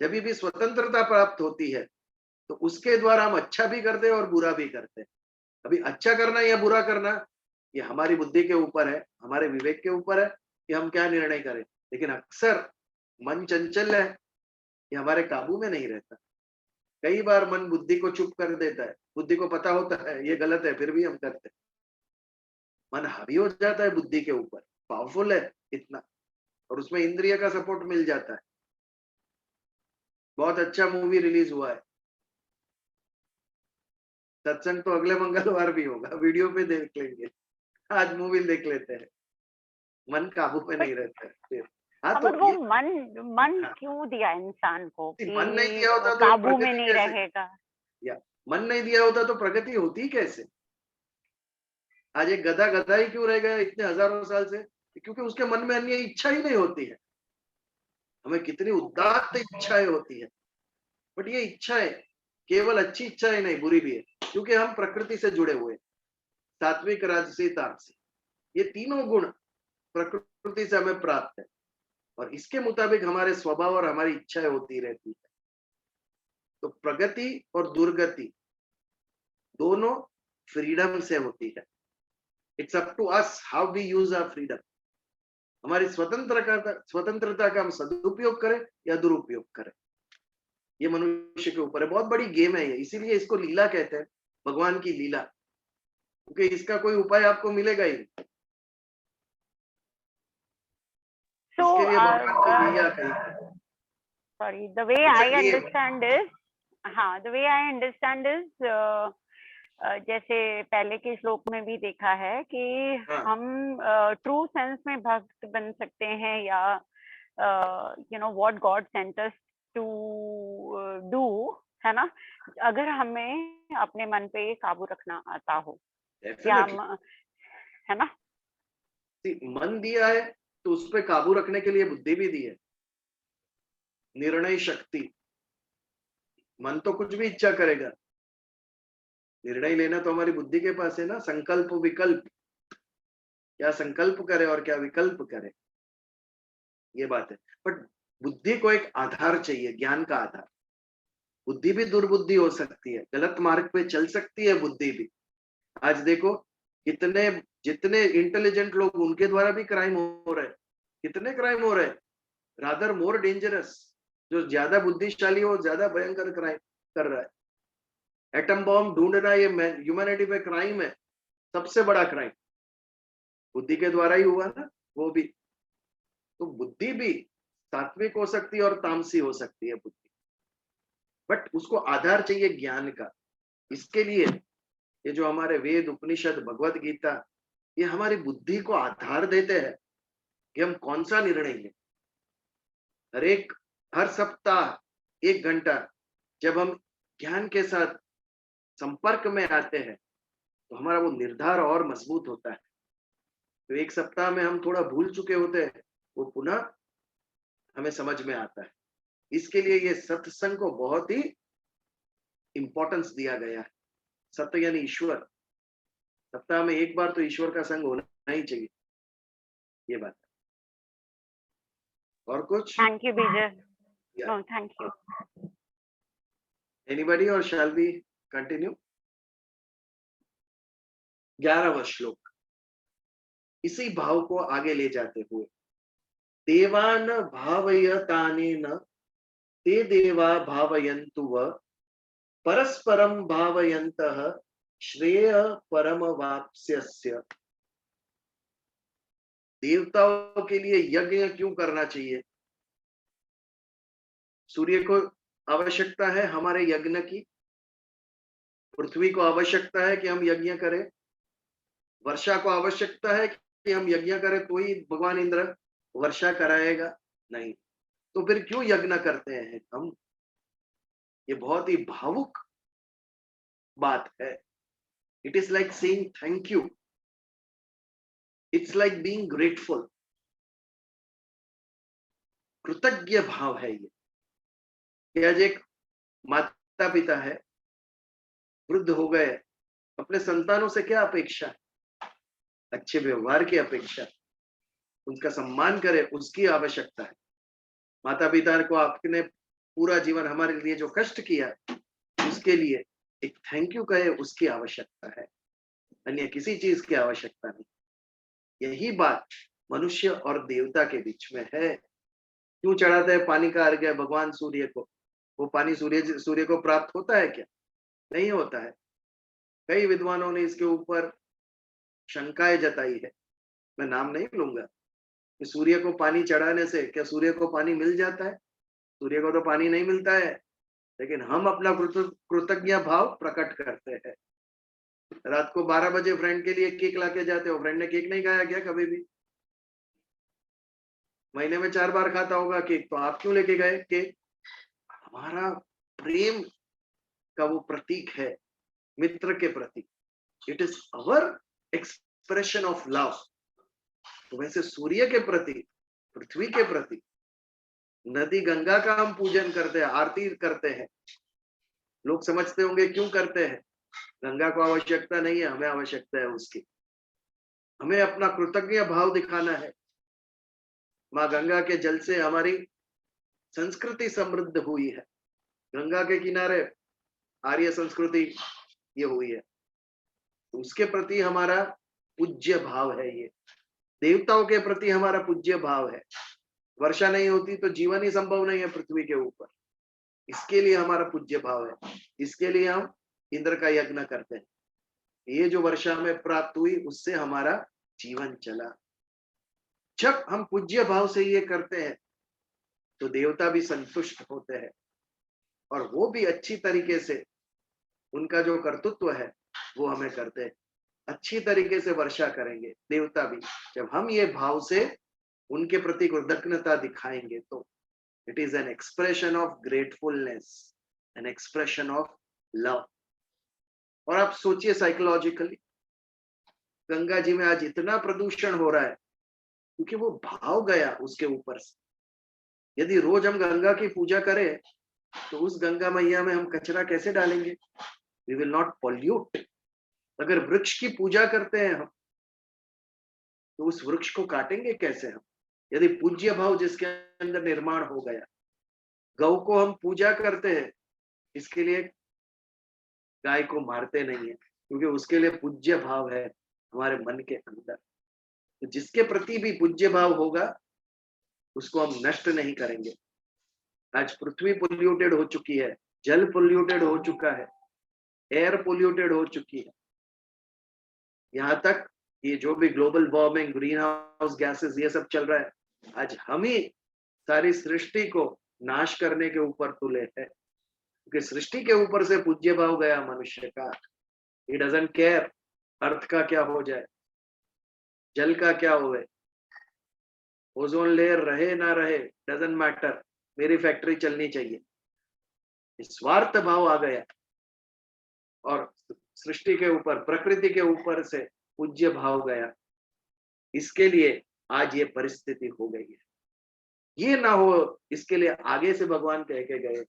जब भी स्वतंत्रता प्राप्त होती है तो उसके द्वारा हम अच्छा भी करते हैं और बुरा भी करते हैं। अभी अच्छा करना या बुरा करना, ये हमारी बुद्धि के ऊपर है, हमारे विवेक के ऊपर है कि हम क्या निर्णय करें। लेकिन अक्सर मन चंचल है, ये हमारे काबू में नहीं रहता। कई बार मन बुद्धि को चुप कर देता है, बुद्धि को पता होता है ये गलत है, फिर भी हम करते हैं। मन हावी हो जाता है बुद्धि के ऊपर, पावरफुल है इतना, और उसमें इंद्रिय का सपोर्ट मिल जाता है। बहुत अच्छा मूवी रिलीज हुआ है, सत्संग तो अगले मंगलवार भी होगा, वीडियो पे देख लेंगे। आज मूवी देख लेते हैं, मन काबू पे बट नहीं रहता है फिर। हाँ, अगर तो वो ये, मन मन हाँ, क्यों दिया इंसान को मन नहीं कि दिया होता तो काबू में प्रगति नहीं कैसे, रहेगा? या मन नहीं दिया होता तो प्रगति होती कैसे? आज एक गधा गधा ही क्यों रह गया इतने हजारों साल से? क्योंकि उसके मन में अन्य इच्छा ही नहीं होती है। हमें कितनी ओके। उदात्त इच्छाएं होती है, बट ये इच्छाएं केवल अच्छी इच्छाएं नहीं, बुरी भी है, क्योंकि हम प्रकृति से जुड़े हुए हैं। सात्विक, राजसी, तामसी, ये तीनों गुण प्रकृति से हमें प्राप्त है, और इसके मुताबिक हमारे स्वभाव और हमारी इच्छाएं होती रहती है। तो प्रगति और दुर्गति दोनों फ्रीडम से होती है। It's up to us how we use our freedom. हमारी स्वतंत्रता का हम सदुपयोग करें या दुरुपयोग करें, ये मनुष्य के ऊपर है। बहुत बड़ी गेम है ये, इसीलिए इसको लीला कहते हैं, भगवान की लीला, क्योंकि इसका कोई उपाय आपको मिलेगा ही नहीं। सो इसके लिए भगवान की लीला कही। Sorry, the way it's a I game. Understand is, हाँ, the way I understand is, जैसे पहले के श्लोक में भी देखा है कि हाँ, हम ट्रू सेंस में भक्त बन सकते हैं, या what God sent us to do, है ना, अगर हमें अपने मन पे काबू रखना आता हो, या डेफिनेटली। है ना? मन दिया है तो उस पर काबू रखने के लिए बुद्धि भी दी है, निर्णय शक्ति। मन तो कुछ भी इच्छा करेगा, निर्णय लेना तो हमारी बुद्धि के पास है ना। संकल्प विकल्प, क्या संकल्प करे और क्या विकल्प करे, ये बात है। बट बुद्धि को एक आधार चाहिए, ज्ञान का आधार। बुद्धि भी दुर्बुद्धि हो सकती है, गलत मार्ग पे चल सकती है बुद्धि भी। आज देखो, कितने, जितने इंटेलिजेंट लोग उनके द्वारा भी क्राइम हो रहे हैं। कितने क्राइम हो रहे हैं, रादर मोर डेंजरस। जो ज्यादा बुद्धिशाली हो ज्यादा भयंकर क्राइम कर रहा है। एटम बॉम्ब ढूंढना ये ह्यूमैनिटी पे क्राइम है, सबसे बड़ा क्राइम बुद्धि के द्वारा ही हुआ ना, वो भी। तो बुद्धि भी सात्विक हो सकती है और तामसी हो सकती है बुद्धि, बट उसको आधार चाहिए ज्ञान का। इसके लिए ये जो हमारे वेद, उपनिषद, भगवत गीता, ये हमारी बुद्धि को आधार देते हैं कि हम कौन सा निर्णय लें। हर सप्ताह 1 घंटा जब हम ज्ञान के साथ संपर्क में आते हैं तो हमारा वो निर्धार और मजबूत होता है। तो 1 सप्ताह में हम थोड़ा भूल चुके होते हैं, वो पुनः हमें समझ में आता है। इसके लिए ये सत्संग को बहुत ही इंपॉर्टेंस दिया गया है। सत्य यानी ईश्वर, सप्ताह में 1 बार तो ईश्वर का संग होना ही चाहिए, ये बात है। और कुछ? थैंक यू विजय। या नो, थैंक यू। एनीबॉडी, और शैल बी कंटिन्यू? 11वां श्लोक, इसी भाव को आगे ले जाते हुए देवान भावयतानेन ते देवा भावयन्तु व परस्परम भावयन्तः श्रेय परम वाप्स्यस्य। देवताओं के लिए यज्ञ क्यों करना चाहिए? सूर्य को आवश्यकता है हमारे यज्ञ की, पृथ्वी को आवश्यकता है कि हम यज्ञ करें, वर्षा को आवश्यकता है कि हम यज्ञ करें तो ही भगवान इंद्र वर्षा कराएगा। नहीं तो फिर क्यों यज्ञ करते हैं हम? ये बहुत ही भावुक बात है। It is like saying thank you, it's like being grateful. कृतज्ञ भाव है ये। कि आज एक माता पिता है, वृद्ध हो गए, अपने संतानों से क्या अपेक्षा है? अच्छे व्यवहार की अपेक्षा, उनका सम्मान करे उसकी आवश्यकता है। माता पिता को आपने पूरा जीवन हमारे लिए जो कष्ट किया उसके लिए एक थैंक यू कहे उसकी आवश्यकता है, अन्य किसी चीज की आवश्यकता नहीं। यही बात मनुष्य और देवता के बीच में है। क्यों चढ़ाते हैं पानी का अर्घ्य भगवान सूर्य को? वो पानी सूर्य को प्राप्त होता है क्या? नहीं होता है। कई विद्वानों ने इसके ऊपर शंकाएं जताई है, मैं नाम नहीं लूंगा, कि सूर्य को पानी चढ़ाने से क्या सूर्य को पानी मिल जाता है? सूर्य को तो पानी नहीं मिलता है, लेकिन हम अपना कृतज्ञ भाव प्रकट करते हैं। रात को 12 बजे फ्रेंड के लिए केक लाके जाते हो, फ्रेंड ने केक नहीं खाया क्या कभी भी? महीने में 4 बार खाता होगा केक, तो आप क्यों लेके गए केक? हमारा प्रेम का वो प्रतीक है, मित्र के प्रति। It is our expression of love. तो वैसे सूर्य के प्रति, पृथ्वी के प्रति, नदी गंगा का हम पूजन करते हैं, आरती करते हैं। लोग समझते होंगे क्यों करते हैं? गंगा को आवश्यकता नहीं है, हमें आवश्यकता है उसकी। हमें अपना कृतज्ञ भाव दिखाना है। माँ गंगा के जल से हमारी संस्कृति समृद्ध हुई है। गंगा के किनारे आर्य संस्कृति ये हुई है, तो उसके प्रति हमारा पूज्य भाव है। ये देवताओं के प्रति हमारा पूज्य भाव है। वर्षा नहीं होती तो जीवन ही संभव नहीं है पृथ्वी के ऊपर, इसके लिए हमारा पूज्य भाव है। इसके लिए हम इंद्र का यज्ञ करते हैं। ये जो वर्षा हमें प्राप्त हुई उससे हमारा जीवन चला। जब हम पूज्य भाव से ये करते हैं तो देवता भी संतुष्ट होते हैं, और वो भी अच्छी तरीके से उनका जो कर्तृत्व है वो हमें करते हैं। अच्छी तरीके से वर्षा करेंगे देवता भी, जब हम ये भाव से उनके प्रति कृतज्ञता दिखाएंगे तो it is an expression of gratefulness, an expression of love. और आप सोचिए साइकोलॉजिकली, गंगा जी में आज इतना प्रदूषण हो रहा है क्योंकि वो भाव गया उसके ऊपर से। यदि रोज हम गंगा की पूजा करें तो उस गंगा मैया में हम कचरा कैसे डालेंगे? We will not pollute. अगर वृक्ष की पूजा करते हैं हम तो उस वृक्ष को काटेंगे कैसे हम? यदि पूज्य भाव जिसके अंदर निर्माण हो गया। गौ को हम पूजा करते हैं, इसके लिए गाय को मारते नहीं है, क्योंकि उसके लिए पूज्य भाव है हमारे मन के अंदर। तो जिसके प्रति भी पूज्य भाव होगा उसको हम नष्ट नहीं करेंगे। आज पृथ्वी पोल्यूटेड हो चुकी है, जल पोल्यूटेड हो चुका है, एयर पोल्यूटेड हो चुकी है। यहाँ तक ये जो भी global warming, green house gases, ये सब चल रहा है, आज हम ही सारी सृष्टि को नाश करने के ऊपर तुले हैं, क्योंकि सृष्टि के ऊपर से पूज्य भाव गया मनुष्य का। ही डजंट केयर अर्थ का क्या हो जाए, जल का क्या होए, ओजोन लेयर रहे ना रहे, डजंट मैटर, मेरी फैक्ट्री चलनी चाहिए। स्वार्थ भाव आ गया और सृष्टि के ऊपर, प्रकृति के ऊपर से पूज्य भाव गया। इसके लिए आज ये परिस्थिति हो गई है। ये ना हो इसके लिए आगे से भगवान कह के गए,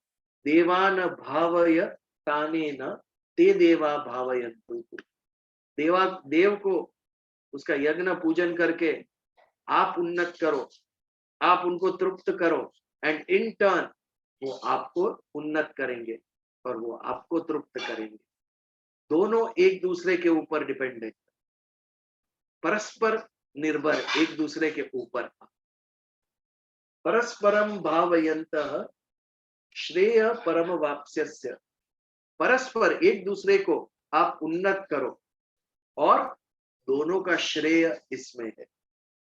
देवान भावय तानेन ते देवा भावयन्तु। देव को उसका यज्ञ पूजन करके आप उन्नत करो, आप उनको तृप्त करो, एंड इन टर्न वो आपको उन्नत करेंगे और वो आपको तृप्त करेंगे। दोनों एक दूसरे के ऊपर डिपेंडेंट, परस्पर निर्भर एक दूसरे के ऊपर। परस्परम भावयन्तः श्रेय परम वाप्स्यस्य। परस्पर एक दूसरे को आप उन्नत करो और दोनों का श्रेय इसमें है।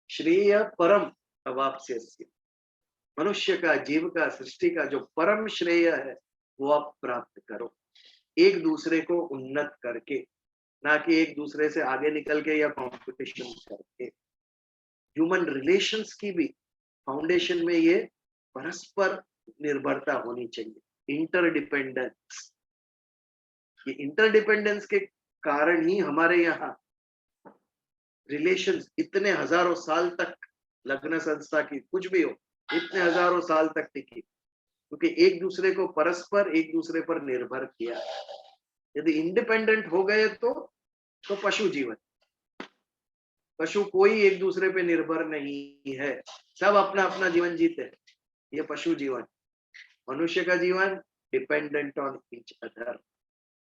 श्रेय परम अवाप्स्यस्य, मनुष्य का, जीव का, सृष्टि का जो परम श्रेय है वो आप प्राप्त करो, एक दूसरे को उन्नत करके, ना कि एक दूसरे से आगे निकल के या कंपटीशन करके। ह्यूमन रिलेशंस की भी फाउंडेशन में ये परस्पर निर्भरता होनी चाहिए, इंटरडिपेंडेंस। ये इंटरडिपेंडेंस के कारण ही हमारे यहाँ रिलेशंस इतने हजारों साल तक, लग्न संस्था की कुछ भी हो, इतने हजारों साल तक टिकी, क्योंकि एक दूसरे को परस्पर एक दूसरे पर निर्भर किया। यदि इंडिपेंडेंट हो गए तो पशु जीवन, पशु कोई एक दूसरे पे निर्भर नहीं है, सब अपना अपना जीवन जीते हैं, ये पशु जीवन। मनुष्य का जीवन डिपेंडेंट ऑन ईच अदर,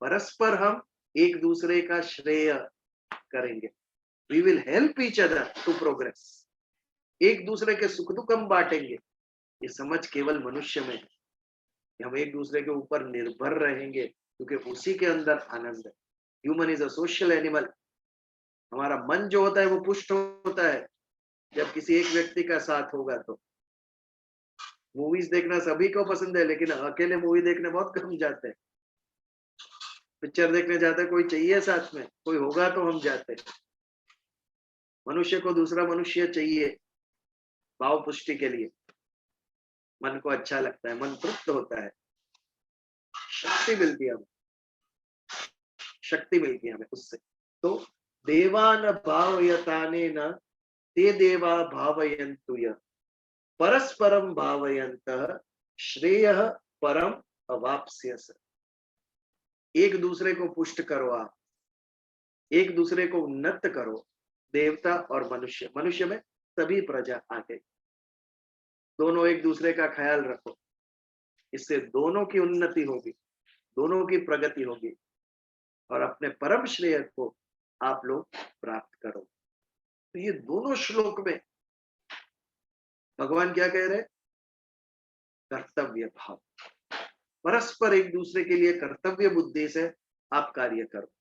परस्पर हम एक दूसरे का श्रेय करेंगे। We will help each other to progress, एक दूसरे के सुख दुख हम बांटेंगे। ये समझ केवल मनुष्य में है कि हम एक दूसरे के ऊपर निर्भर रहेंगे, क्योंकि उसी के अंदर आनंद है। Human is a social animal. हमारा मन जो होता है वो पुष्ट होता है जब किसी एक व्यक्ति का साथ होगा। तो मूवीज देखना सभी को पसंद है, लेकिन अकेले मूवी देखने बहुत कम जाते हैं। पिक्चर देखने जाते हैं, कोई चाहिए साथ में, कोई होगा तो हम जाते हैं। मनुष्य को दूसरा मनुष्य चाहिए भाव पुष्टि के लिए, मन को अच्छा लगता है, मन तृप्त होता है, शक्ति मिलती है हमें, शक्ति मिलती है हमें उससे। तो देवान भावयतानेन ते देवा भावयन्तु यः परस्परम भावयन्तः श्रेयः परम अवाप्स्यस। एक दूसरे को पुष्ट करो आप, एक दूसरे को उन्नत करो। देवता और मनुष्य, मनुष्य में सभी प्रजा आ गई, दोनों एक दूसरे का ख्याल रखो, इससे दोनों की उन्नति होगी, दोनों की प्रगति होगी और अपने परम श्रेय को आप लोग प्राप्त करो। तो ये दोनों श्लोक में भगवान क्या कह रहे? कर्तव्य भाव, परस्पर एक दूसरे के लिए कर्तव्य बुद्धि से आप कार्य करो।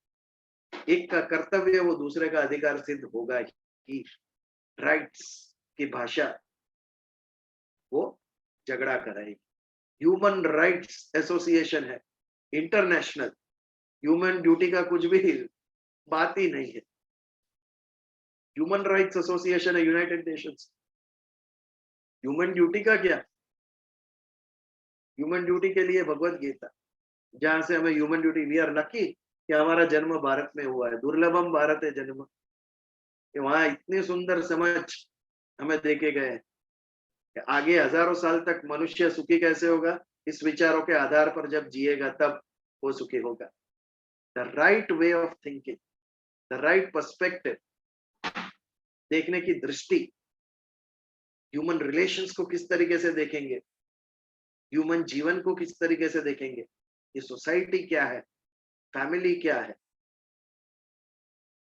एक का कर्तव्य वो दूसरे का अधिकार सिद्ध होगा ही। राइट्स की भाषा वो झगड़ा कराएगी। ह्यूमन राइट्स एसोसिएशन है इंटरनेशनल, ह्यूमन ड्यूटी का कुछ भी बात ही नहीं है। ह्यूमन राइट्स एसोसिएशन है यूनाइटेड नेशंस। ह्यूमन ड्यूटी का क्या? ह्यूमन ड्यूटी के लिए भगवत गीता, जहां से हमें human duty, we are lucky कि हमारा जन्म भारत में हुआ है। दुर्लभम भारत है जन्म, कि वहां इतनी सुंदर समझ हमें देके गए कि आगे हजारों साल तक मनुष्य सुखी कैसे होगा, इस विचारों के आधार पर जब जिएगा तब वो सुखी होगा। The right way of thinking, the right perspective, देखने की दृष्टि, ह्यूमन रिलेशंस को किस तरीके से देखेंगे, ह्यूमन जीवन को किस तरीके से देखेंगे, ये सोसाइटी क्या है, फैमिली क्या है,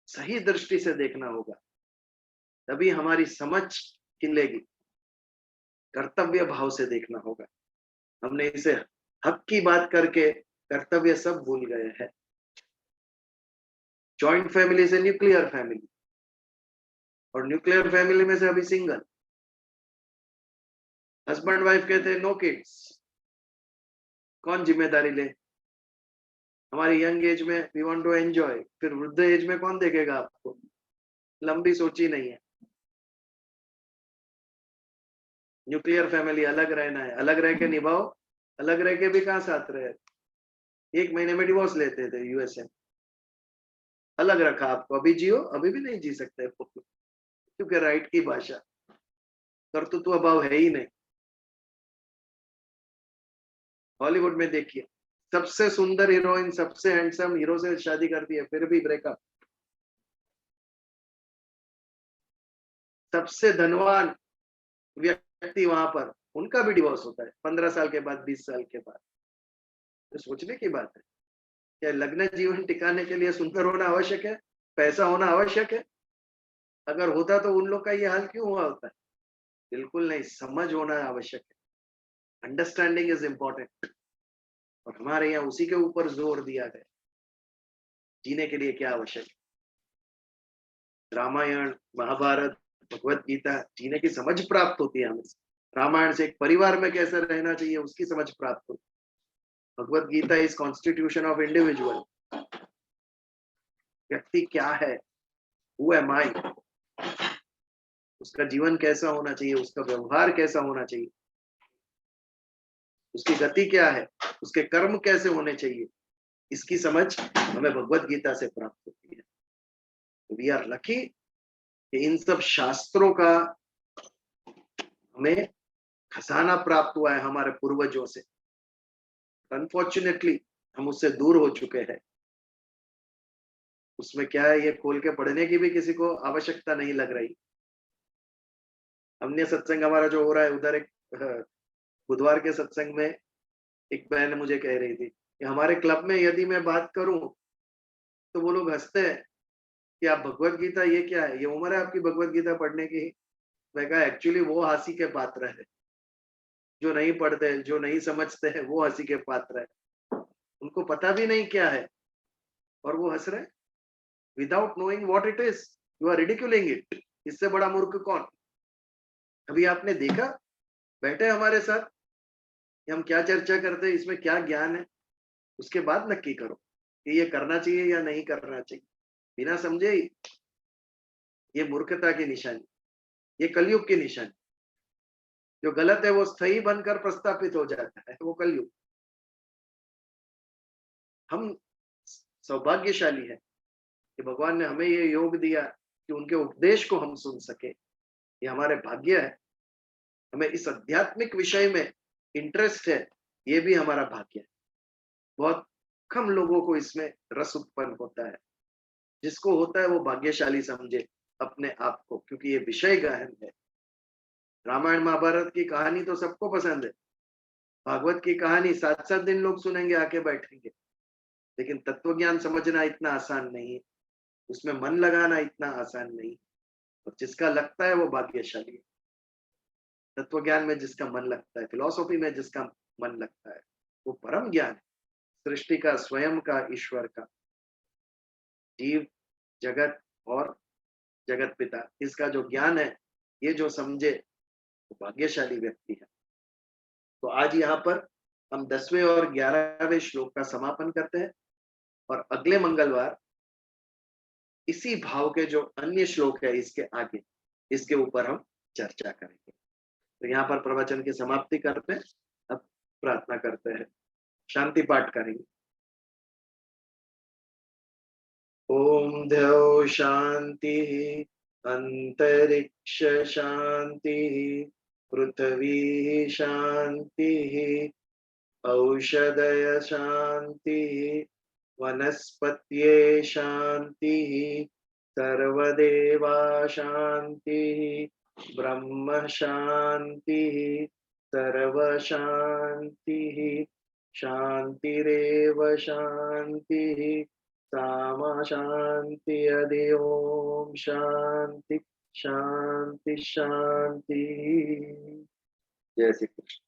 सही दृष्टि से देखना होगा, तभी हमारी समझ खिलेगी। कर्तव्य भाव से देखना होगा। हमने इसे हक की बात करके कर्तव्य सब भूल गए हैं। जॉइंट फैमिली से न्यूक्लियर फैमिली, और न्यूक्लियर फैमिली में से अभी सिंगल, हस्बैंड वाइफ कहते हैं नो किड्स, कौन जिम्मेदारी ले? हमारी यंग एज में वी वांट टू एंजॉय, फिर वृद्ध एज में कौन देखेगा आपको? लंबी सोची नहीं है। न्यूक्लियर फैमिली, अलग रहना है, अलग रह के निभाओ। अलग रह के भी कहाँ साथ रहे? 1 महीने में डिवोर्स लेते थे यूएसए, अलग रखा आपको, अभी जियो, अभी भी नहीं जी सकते क्योंकि राइट की भाषा, कर्तृत्व भाव है ही नहीं। हॉलीवुड में देखिए, सबसे सुंदर हीरोइन सबसे हैंडसम हीरो से शादी करती है, फिर भी ब्रेकअप। सबसे धनवान व्यक्ति वहां पर, उनका भी डिवोर्स होता है 15 साल के बाद, 20 साल के बाद। तो सोचने की बात है, क्या लग्न जीवन टिकाने के लिए सुंदर होना आवश्यक है, पैसा होना आवश्यक है? अगर होता तो उन लोग का ये हाल क्यों हुआ होता है? बिल्कुल नहीं, समझ होना आवश्यक है। अंडरस्टैंडिंग इज इंपॉर्टेंट, और हमारे यहाँ उसी के ऊपर जोर दिया गया। जीने के लिए क्या आवश्यक है? रामायण, महाभारत, भगवत गीता, जीने की समझ प्राप्त होती है हमें। रामायण से एक परिवार में कैसे रहना चाहिए उसकी समझ प्राप्त होती है। Bhagavad Gita is constitution of individual. व्यक्ति क्या है, हु एम आई, उसका जीवन कैसा होना चाहिए, उसका व्यवहार कैसा होना चाहिए, उसकी गति क्या है, उसके कर्म कैसे होने चाहिए, इसकी समझ हमें भगवत गीता से प्राप्त होती है। वी आर लकी कि इन सब शास्त्रों का हमें खजाना प्राप्त हुआ है हमारे पूर्वजों से। अनफॉर्चुनेटली हम उससे दूर हो चुके हैं। उसमें क्या है, ये खोल के पढ़ने की भी किसी को आवश्यकता नहीं लग रही। अन्य सत्संग हमारा जो हो रहा है उधर, एक बुधवार के सत्संग में एक बहन मुझे कह रही थी कि हमारे क्लब में यदि मैं बात करूं तो वो लोग हंसते हैं कि आप भगवत गीता, ये क्या है, ये उम्र है आपकी भगवत गीता पढ़ने की? मैं कहा एक्चुअली वो हंसी के पात्र है, जो नहीं पढ़ते, जो नहीं समझते हैं, वो हंसी के पात्र है। उनको पता भी नहीं क्या है और वो हंस रहे without knowing what it is. You are ridiculing it. इससे बड़ा मूर्ख कौन? अभी आपने देखा बैठे हमारे साथ कि हम क्या चर्चा करते हैं, इसमें क्या ज्ञान है, उसके बाद नक्की करो कि ये करना चाहिए या नहीं करना चाहिए। बिना समझे ही, ये मूर्खता की निशानी, ये कलयुग की निशानी। जो गलत है वो सही बनकर प्रस्थापित हो जाता है, वो कलयुग। हम सौभाग्यशाली है कि भगवान ने हमें ये योग दिया कि उनके उपदेश को हम सुन सके। ये हमारे भाग्य है। हमें इस आध्यात्मिक विषय में इंटरेस्ट है, ये भी हमारा भाग्य है। बहुत कम लोगों को इसमें रस उत्पन्न होता है। जिसको होता है वो भाग्यशाली समझे अपने आप को, क्योंकि ये विषय गहन है। रामायण महाभारत की कहानी तो सबको पसंद है। भागवत की कहानी 7-7 दिन लोग सुनेंगे, आके बैठेंगे। लेकिन तत्व ज्ञान समझना इतना आसान नहीं है, उसमें मन लगाना इतना आसान नहीं। और जिसका लगता है वो भाग्यशाली है। तत्व ज्ञान में जिसका मन लगता है, फिलॉसफी में जिसका मन लगता है, वो परम ज्ञान है। सृष्टि का, स्वयं का, ईश्वर का, जीव, जगत और जगत पिता, इसका जो ज्ञान है, ये जो समझे वो भाग्यशाली व्यक्ति है। तो आज यहाँ पर हम 10वें और 11वें श्लोक का समापन करते हैं, और अगले मंगलवार इसी भाव के जो अन्य श्लोक है इसके आगे, इसके ऊपर हम चर्चा करेंगे। तो यहाँ पर प्रवचन की समाप्ति करते हैं। अब प्रार्थना करते हैं, शांति पाठ करेंगे। ओम द्यौ शांति, अंतरिक्ष शांति, पृथ्वी शांति, औषधय शांति, वनस्पत्ये शांति, सर्वदेवा शांति, ब्रह्म शांति, सर्व शांति, शांतिरेव शांति, सामा शांति, हरि ओम शांति शांति शांति। जय श्री कृष्ण।